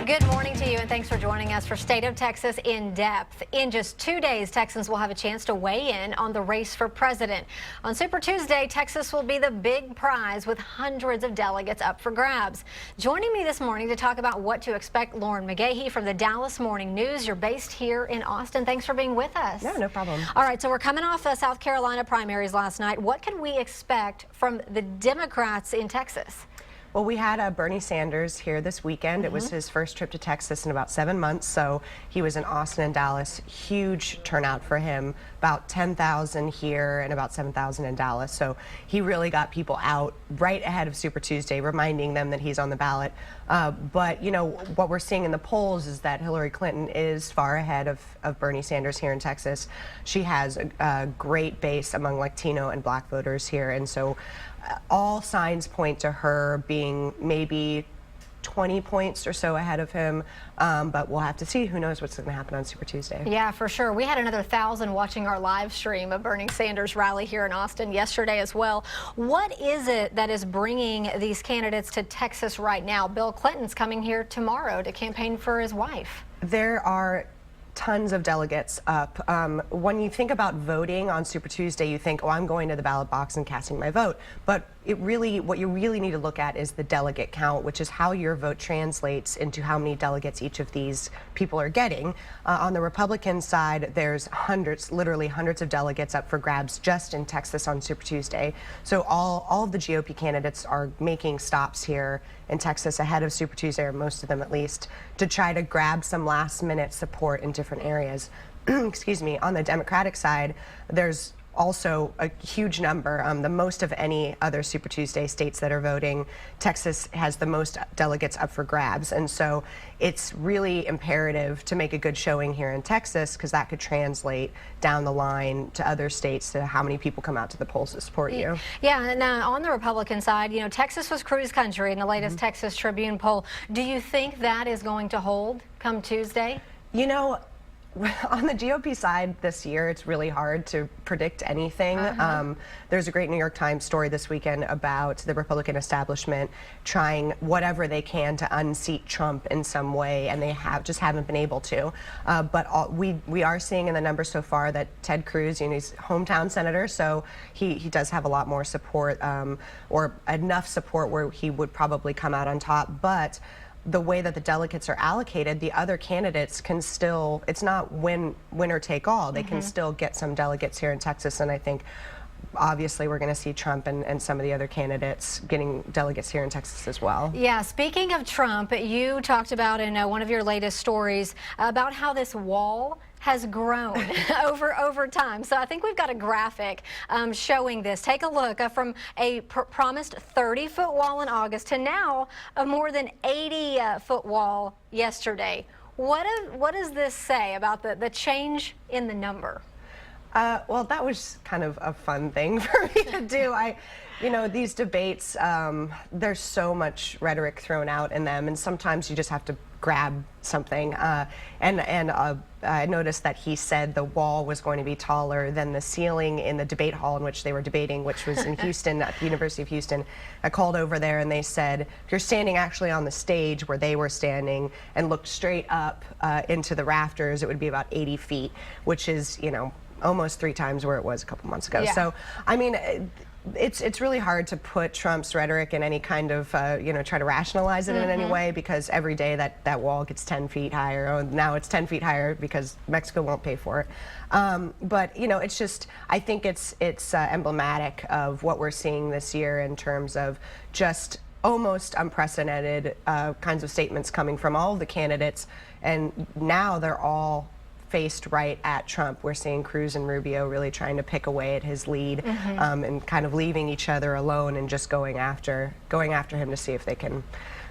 Good morning to you, and thanks for joining us for State of Texas in Depth. In just 2 days, Texans will have a chance to weigh in on the race for president. On Super Tuesday, Texas will be the big prize with hundreds of delegates up for grabs. Joining me this morning to talk about what to expect, Lauren Macgaughy from the Dallas Morning News. You're based here in Austin. Thanks for being with us. No problem. All right, so we're coming off South Carolina primaries last night. What can we expect from the Democrats in Texas? Well, we had Bernie Sanders here this weekend. It was his first trip to Texas in about 7 months, so he was in Austin and Dallas. Huge turnout for him, about 10,000 here and about 7,000 in Dallas. So he really got people out right ahead of Super Tuesday, reminding them that he's on the ballot. But, you know, what we're seeing in the polls is that Hillary Clinton is far ahead of Bernie Sanders here in Texas. She has a great base among Latino and Black voters here, and so all signs point to her being maybe 20 points or so ahead of him, but we'll have to see. Who knows what's going to happen on Super Tuesday. Yeah, for sure. We had another 1,000 watching our live stream of Bernie Sanders' rally here in Austin yesterday as well. What is it that is bringing these candidates to Texas right now? Bill Clinton's coming here tomorrow to campaign for his wife. There are tons of delegates up. When you think about voting on Super Tuesday, you think, oh, I'm going to the ballot box and casting my vote. But what you really need to look at is the delegate count, which is how your vote translates into how many delegates each of these people are getting. On the Republican side, there's hundreds, literally hundreds of delegates up for grabs just in Texas on Super Tuesday. So all of the GOP candidates are making stops here in Texas ahead of Super Tuesday, or most of them at least, to try to grab some last-minute support in different areas. Excuse me. On the Democratic side, there's also a huge number, the most of any other Super Tuesday states that are voting. Texas has the most delegates up for grabs, and so it's really imperative to make a good showing here in Texas, because that could translate down the line to other states, to how many people come out to the polls to support you. Yeah, and on the Republican side, you know, Texas was cruise country in the latest Texas Tribune poll. Do you think that is going to hold come Tuesday? You know, on the GOP side this year, it's really hard to predict anything. There's a great New York Times story this weekend about the Republican establishment trying whatever they can to unseat Trump in some way, and they just haven't been able to. But we are seeing in the numbers so far that Ted Cruz, you know, he's hometown senator, so he does have a lot more support, or enough support where he would probably come out on top. But the way that the delegates are allocated, the other candidates can still, it's not winner take all. They can still get some delegates here in Texas, and I think obviously we're going to see Trump and some of the other candidates getting delegates here in Texas as well. Yeah, speaking of Trump, you talked about in one of your latest stories about how this wall has grown over time. So I think we've got a graphic showing this. Take a look from a promised 30-foot wall in August to now a more than 80-foot wall yesterday. What does this say about the change in the number? Well, that was kind of a fun thing for me to do. You know, these debates, there's so much rhetoric thrown out in them, and sometimes you just have to grab something. I noticed that he said the wall was going to be taller than the ceiling in the debate hall in which they were debating, which was in Houston, at the University of Houston. I called over there and they said, if you're standing actually on the stage where they were standing and looked straight up into the rafters, it would be about 80 feet, which is, you know, almost 3 times where it was a couple months ago. Yeah. So, I mean, it's really hard to put Trump's rhetoric in any kind of, you know, try to rationalize it in any way, because every day that wall gets 10 feet higher. Oh, now it's 10 feet higher because Mexico won't pay for it. But, you know, it's just, I think it's emblematic of what we're seeing this year in terms of just almost unprecedented kinds of statements coming from all of the candidates, and now they're all faced right at Trump. We're seeing Cruz and Rubio really trying to pick away at his lead, and kind of leaving each other alone and just going after him to see if they can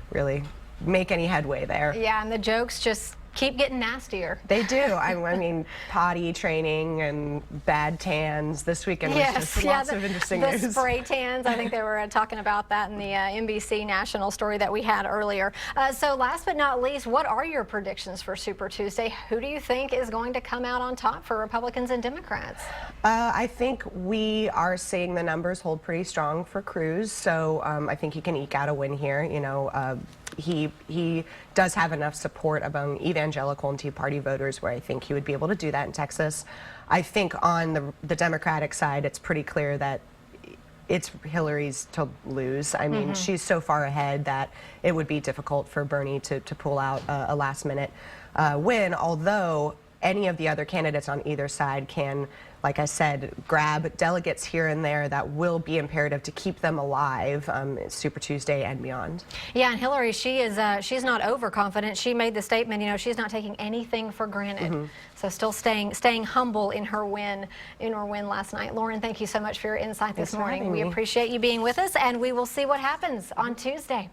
really make any headway there. Yeah, and the jokes just keep getting nastier. They do. I mean, potty training and bad tans. This weekend was just lots of interesting news. The spray tans, I think they were talking about that in the NBC national story that we had earlier. So last but not least, what are your predictions for Super Tuesday? Who do you think is going to come out on top for Republicans and Democrats? I think we are seeing the numbers hold pretty strong for Cruz, so I think he can eke out a win here. You know, he does have enough support among evangelical and Tea Party voters where I think he would be able to do that in Texas. I think on the Democratic side, it's pretty clear that it's Hillary's to lose. I mean, she's so far ahead that it would be difficult for Bernie to pull out a last-minute win, although any of the other candidates on either side can, like I said, grab delegates here and there that will be imperative to keep them alive Super Tuesday and beyond. Yeah, and Hillary, she's not overconfident. She made the statement, you know, she's not taking anything for granted. So still staying humble in her win last night. Lauren, thank you so much for your insight this morning. We appreciate you being with us, and we will see what happens on Tuesday.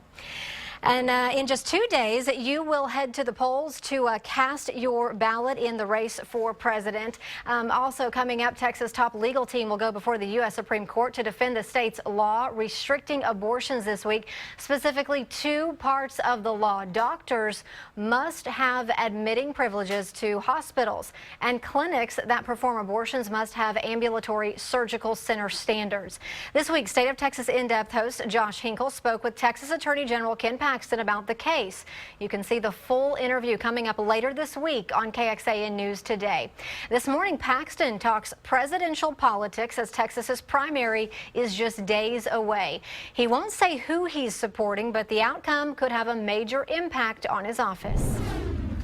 And in just 2 days, you will head to the polls to cast your ballot in the race for president. Also coming up, Texas' top legal team will go before the U.S. Supreme Court to defend the state's law restricting abortions this week. Specifically, 2 parts of the law. Doctors must have admitting privileges to hospitals, and clinics that perform abortions must have ambulatory surgical center standards. This week, State of Texas In-Depth host Josh Hinkle spoke with Texas Attorney General Ken Paxton about the case. You can see the full interview coming up later this week on KXAN News Today. This morning, Paxton talks presidential politics as Texas's primary is just days away. He won't say who he's supporting, but the outcome could have a major impact on his office.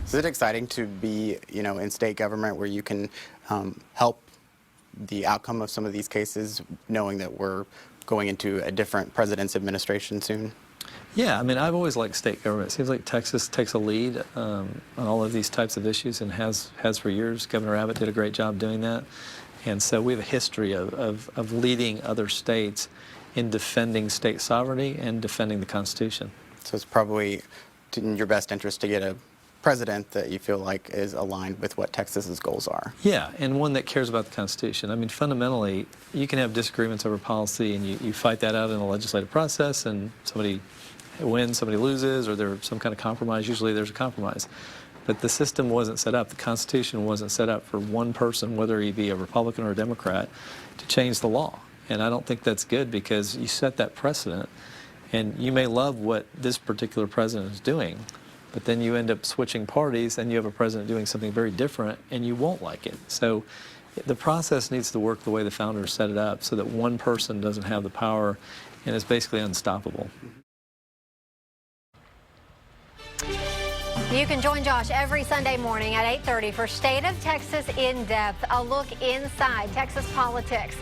Is it exciting to be, you know, in state government where you can help the outcome of some of these cases, knowing that we're going into a different president's administration soon? Yeah, I mean, I've always liked state government. It seems like Texas takes a lead on all of these types of issues and has for years. Governor Abbott did a great job doing that. And so we have a history of leading other states in defending state sovereignty and defending the Constitution. So it's probably in your best interest to get a president that you feel like is aligned with what Texas's goals are. Yeah, and one that cares about the Constitution. I mean, fundamentally, you can have disagreements over policy and you fight that out in a legislative process, and somebody wins, somebody loses, or there's some kind of compromise. Usually there's a compromise. But the system wasn't set up, the Constitution wasn't set up for one person, whether he be a Republican or a Democrat, to change the law. And I don't think that's good, because you set that precedent, and you may love what this particular president is doing, but then you end up switching parties and you have a president doing something very different and you won't like it. So the process needs to work the way the founders set it up, so that one person doesn't have the power and is basically unstoppable. You can join Josh every Sunday morning at 8:30 for State of Texas In-Depth, a look inside Texas politics.